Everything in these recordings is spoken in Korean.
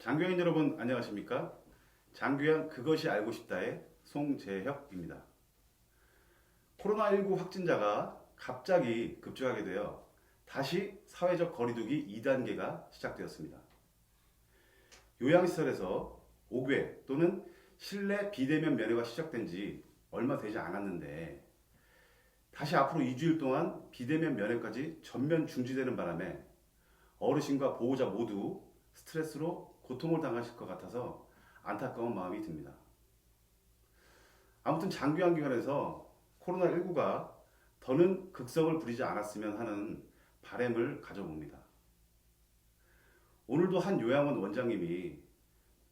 장교인 여러분 안녕하십니까? 장교양 그것이 알고 싶다의 송재혁입니다. 코로나19 확진자가 갑자기 급증하게 되어 다시 사회적 거리두기 2단계가 시작되었습니다. 요양시설에서 5회 또는 실내 비대면 면회가 시작된 지 얼마 되지 않았는데 다시 앞으로 2주일 동안 비대면 면회까지 전면 중지되는 바람에 어르신과 보호자 모두 스트레스로 고통을 당하실 것 같아서 안타까운 마음이 듭니다. 아무튼 장기환기관에서 코로나19가 더는 극성을 부리지 않았으면 하는 바람을 가져봅니다. 오늘도 한 요양원 원장님이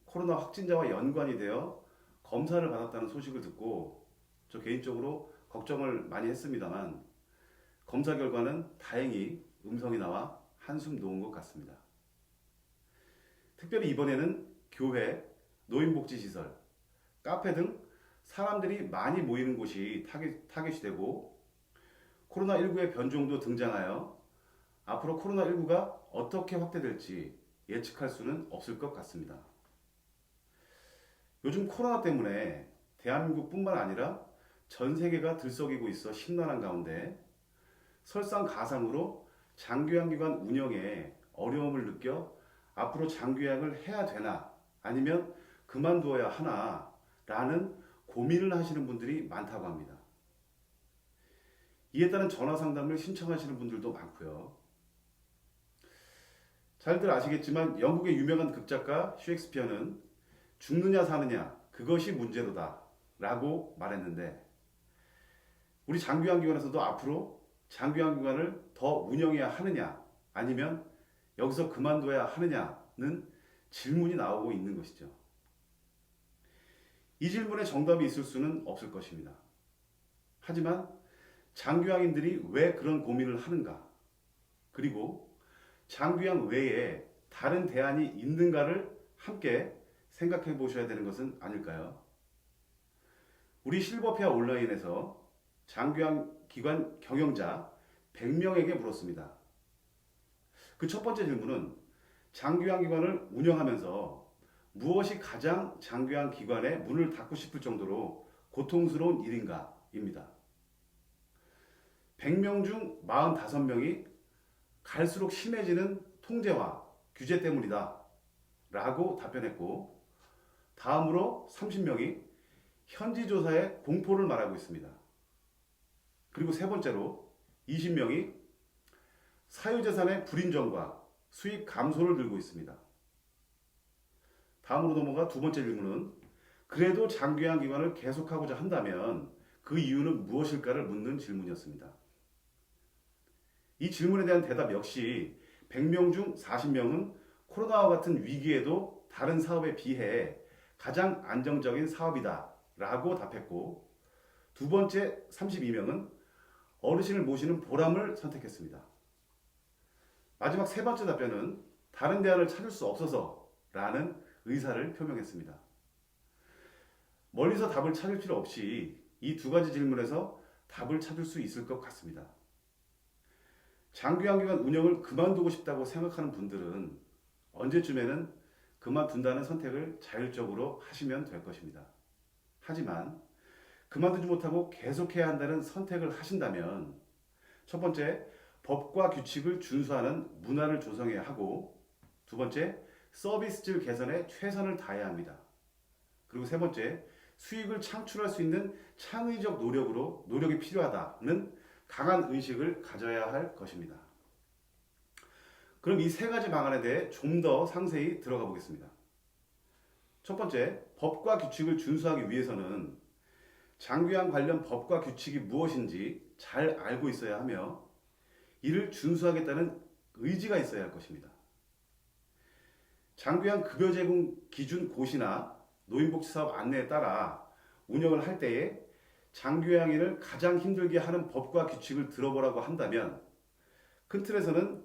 코로나 확진자와 연관이 되어 검사를 받았다는 소식을 듣고 저 개인적으로 걱정을 많이 했습니다만 검사 결과는 다행히 음성이 나와 한숨 놓은 것 같습니다. 특별히 이번에는 교회, 노인복지시설, 카페 등 사람들이 많이 모이는 곳이 타겟이 되고 코로나19의 변종도 등장하여 앞으로 코로나19가 어떻게 확대될지 예측할 수는 없을 것 같습니다. 요즘 코로나 때문에 대한민국뿐만 아니라 전 세계가 들썩이고 있어 심란한 가운데 설상가상으로 장교양기관 운영에 어려움을 느껴 앞으로 장교양을 해야 되나 아니면 그만두어야 하나 라는 고민을 하시는 분들이 많다고 합니다. 이에 따른 전화 상담을 신청하시는 분들도 많고요. 잘들 아시겠지만 영국의 유명한 극작가 셰익스피어는 죽느냐 사느냐 그것이 문제로다 라고 말했는데 우리 장교양기관에서도 앞으로 장교양기관을 더 운영해야 하느냐 아니면 여기서 그만둬야 하느냐는 질문이 나오고 있는 것이죠. 이 질문에 정답이 있을 수는 없을 것입니다. 하지만 장교양인들이 왜 그런 고민을 하는가 그리고 장교양 외에 다른 대안이 있는가를 함께 생각해 보셔야 되는 것은 아닐까요? 우리 실버페어 온라인에서 장교양 기관 경영자 100명에게 물었습니다. 그 첫 번째 질문은 장교양 기관을 운영하면서 무엇이 가장 장교양 기관의 문을 닫고 싶을 정도로 고통스러운 일인가? 입니다. 100명 중 45명이 갈수록 심해지는 통제와 규제 때문이다 라고 답변했고 다음으로 30명이 현지 조사의 공포를 말하고 있습니다. 그리고 세 번째로 20명이 사유재산의 불인정과 수익 감소를 들고 있습니다. 다음으로 넘어가 두 번째 질문은 그래도 장교양 기관을 계속하고자 한다면 그 이유는 무엇일까를 묻는 질문이었습니다. 이 질문에 대한 대답 역시 100명 중 40명은 코로나와 같은 위기에도 다른 사업에 비해 가장 안정적인 사업이다 라고 답했고 두 번째 32명은 어르신을 모시는 보람을 선택했습니다. 마지막 세 번째 답변은 다른 대안을 찾을 수 없어서 라는 의사를 표명했습니다. 멀리서 답을 찾을 필요 없이 이 두 가지 질문에서 답을 찾을 수 있을 것 같습니다. 장교양기관 운영을 그만두고 싶다고 생각하는 분들은 언제쯤에는 그만둔다는 선택을 자율적으로 하시면 될 것입니다. 하지만 그만두지 못하고 계속해야 한다는 선택을 하신다면 첫 번째, 법과 규칙을 준수하는 문화를 조성해야 하고 두 번째, 서비스질 개선에 최선을 다해야 합니다. 그리고 세 번째, 수익을 창출할 수 있는 창의적 노력이 필요하다는 강한 의식을 가져야 할 것입니다. 그럼 이 세 가지 방안에 대해 좀 더 상세히 들어가 보겠습니다. 첫 번째, 법과 규칙을 준수하기 위해서는 장교양 관련 법과 규칙이 무엇인지 잘 알고 있어야 하며 이를 준수하겠다는 의지가 있어야 할 것입니다. 장교양 급여 제공 기준 고시나 노인복지사업 안내에 따라 운영을 할 때에 장교양인을 가장 힘들게 하는 법과 규칙을 들어보라고 한다면 큰 틀에서는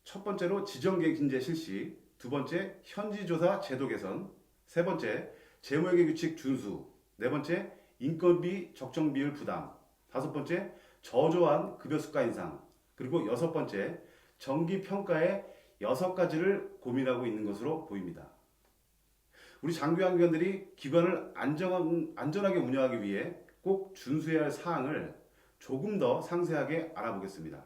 첫 번째로 지정갱신제 실시, 두 번째 현지조사 제도 개선, 세 번째 재무회계 규칙 준수, 네 번째 인건비 적정 비율 부담, 다섯 번째 저조한 급여 수가 인상, 그리고 여섯 번째 정기 평가의 6가지를 고민하고 있는 것으로 보입니다. 우리 장교환기관들이 기관을 안전하게 운영하기 위해 꼭 준수해야 할 사항을 조금 더 상세하게 알아보겠습니다.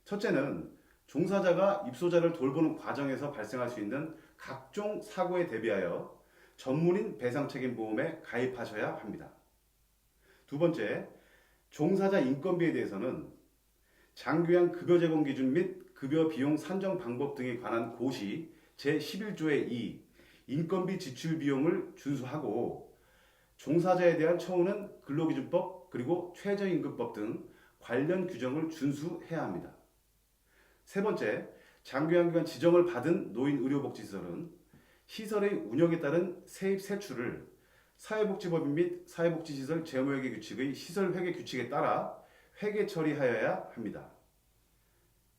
첫째는 종사자가 입소자를 돌보는 과정에서 발생할 수 있는 각종 사고에 대비하여 전문인 배상책임보험에 가입하셔야 합니다. 두 번째, 종사자 인건비에 대해서는 장교양 급여 제공 기준 및 급여 비용 산정 방법 등에 관한 고시 제11조의 2 인건비 지출 비용을 준수하고 종사자에 대한 처우는 근로기준법 그리고 최저임금법 등 관련 규정을 준수해야 합니다. 세 번째, 장교양기관 지정을 받은 노인의료복지시설은 시설의 운영에 따른 세입 세출을 사회복지법 및 사회복지시설 재무회계 규칙의 시설회계 규칙에 따라 회계 처리하여야 합니다.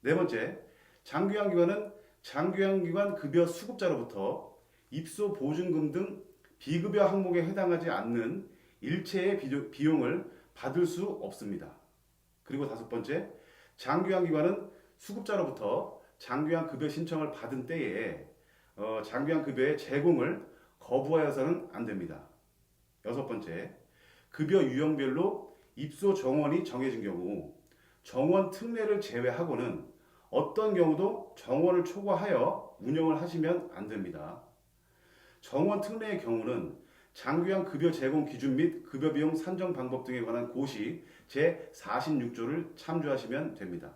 네 번째, 장교양기관은 장교양기관 급여 수급자로부터 입소 보증금 등 비급여 항목에 해당하지 않는 일체의 비용을 받을 수 없습니다. 그리고 다섯 번째, 장교양기관은 수급자로부터 장교양 급여 신청을 받은 때에 장교양 급여의 제공을 거부하여서는 안 됩니다. 여섯 번째, 급여 유형별로 입소 정원이 정해진 경우 정원 특례를 제외하고는 어떤 경우도 정원을 초과하여 운영을 하시면 안 됩니다. 정원 특례의 경우는 장교양 급여 제공 기준 및 급여 비용 산정 방법 등에 관한 고시 제46조를 참조하시면 됩니다.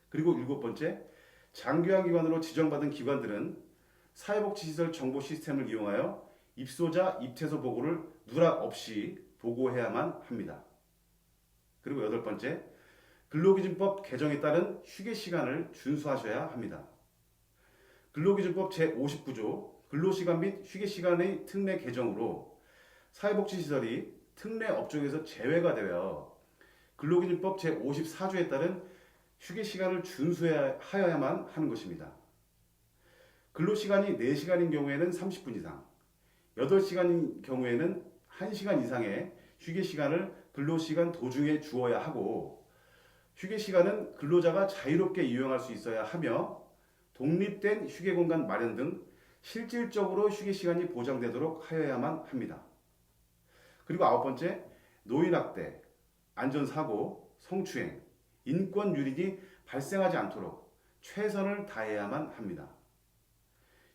그리고 일곱 번째, 장교양기관으로 지정받은 기관들은 사회복지시설 정보 시스템을 이용하여 입소자 입퇴소 보고를 누락 없이 보고해야만 합니다. 그리고 여덟 번째, 근로기준법 개정에 따른 휴게시간을 준수하셔야 합니다. 근로기준법 제59조 근로시간 및 휴게시간의 특례 개정으로 사회복지시설이 특례 업종에서 제외가 되어 근로기준법 제54조에 따른 휴게시간을 준수하여야만 하는 것입니다. 근로시간이 4시간인 경우에는 30분 이상, 8시간인 경우에는 1시간 이상의 휴게시간을 근로시간 도중에 주어야 하고 휴게시간은 근로자가 자유롭게 이용할 수 있어야 하며 독립된 휴게공간 마련 등 실질적으로 휴게시간이 보장되도록 하여야만 합니다. 그리고 아홉 번째, 노인학대, 안전사고, 성추행, 인권유린이 발생하지 않도록 최선을 다해야만 합니다.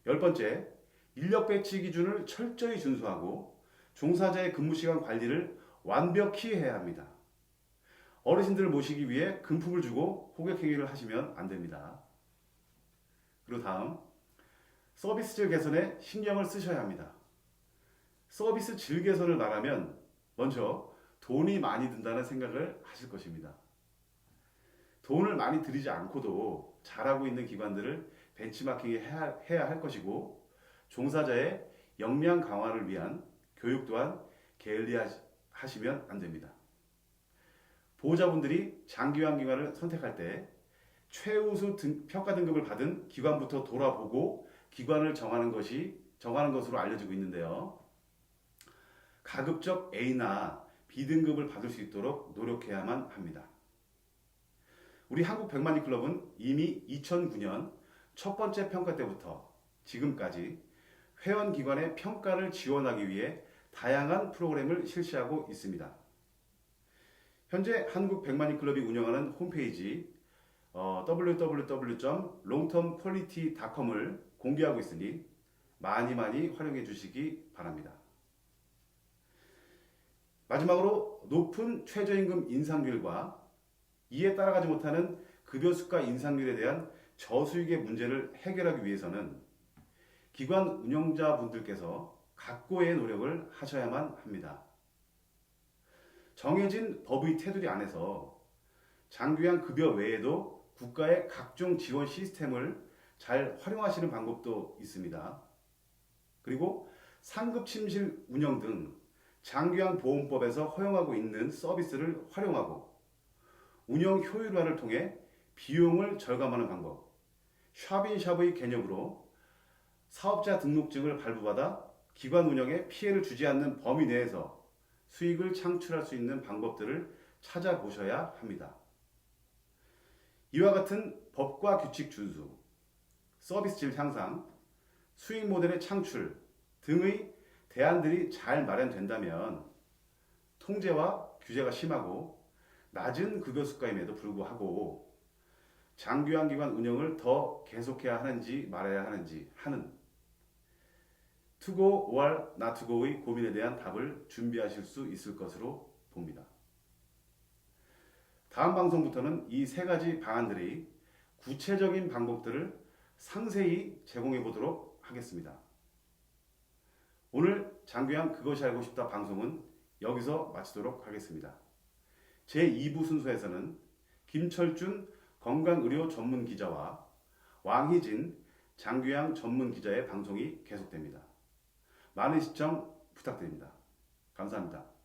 열 번째, 인력 배치 기준을 철저히 준수하고 종사자의 근무시간 관리를 완벽히 해야 합니다. 어르신들을 모시기 위해 금품을 주고 호객행위를 하시면 안 됩니다. 그리고 다음, 서비스 질 개선에 신경을 쓰셔야 합니다. 서비스 질 개선을 말하면 먼저 돈이 많이 든다는 생각을 하실 것입니다. 돈을 많이 들이지 않고도 잘하고 있는 기관들을 벤치마킹 해야 할 것이고 종사자의 역량 강화를 위한 교육 또한 게을리하시면 안 됩니다. 보호자분들이 장기환기관을 선택할 때 최우수 평가 등급을 받은 기관부터 돌아보고 기관을 정하는 것으로 알려지고 있는데요. 가급적 A나 B등급을 받을 수 있도록 노력해야만 합니다. 우리 한국백만이클럽은 이미 2009년 첫 번째 평가 때부터 지금까지 회원기관의 평가를 지원하기 위해 다양한 프로그램을 실시하고 있습니다. 현재 한국백만이클럽이 운영하는 홈페이지 www.longtermquality.com을 공개하고 있으니 많이 활용해 주시기 바랍니다. 마지막으로 높은 최저임금 인상률과 이에 따라가지 못하는 급여 수가 인상률에 대한 저수익의 문제를 해결하기 위해서는 기관 운영자분들께서 각고의 노력을 하셔야만 합니다. 정해진 법의 테두리 안에서 장교양 급여 외에도 국가의 각종 지원 시스템을 잘 활용하시는 방법도 있습니다. 그리고 상급 침실 운영 등 장교양 보험법에서 허용하고 있는 서비스를 활용하고 운영 효율화를 통해 비용을 절감하는 방법, 샵인샵의 개념으로 사업자 등록증을 발부받아 기관 운영에 피해를 주지 않는 범위 내에서 수익을 창출할 수 있는 방법들을 찾아보셔야 합니다. 이와 같은 법과 규칙 준수, 서비스 질 향상, 수익 모델의 창출 등의 대안들이 잘 마련된다면 통제와 규제가 심하고 낮은 급여 수가임에도 불구하고 장기화기관 운영을 더 계속해야 하는지 말아야 하는지 하는 투고 or not to고의 고민에 대한 답을 준비하실 수 있을 것으로 봅니다. 다음 방송부터는 이 세 가지 방안들의 구체적인 방법들을 상세히 제공해 보도록 하겠습니다. 오늘 장규양 그것이 알고 싶다 방송은 여기서 마치도록 하겠습니다. 제2부 순서에서는 김철준 건강의료 전문 기자와 왕희진 장규양 전문 기자의 방송이 계속됩니다. 많은 시청 부탁드립니다. 감사합니다.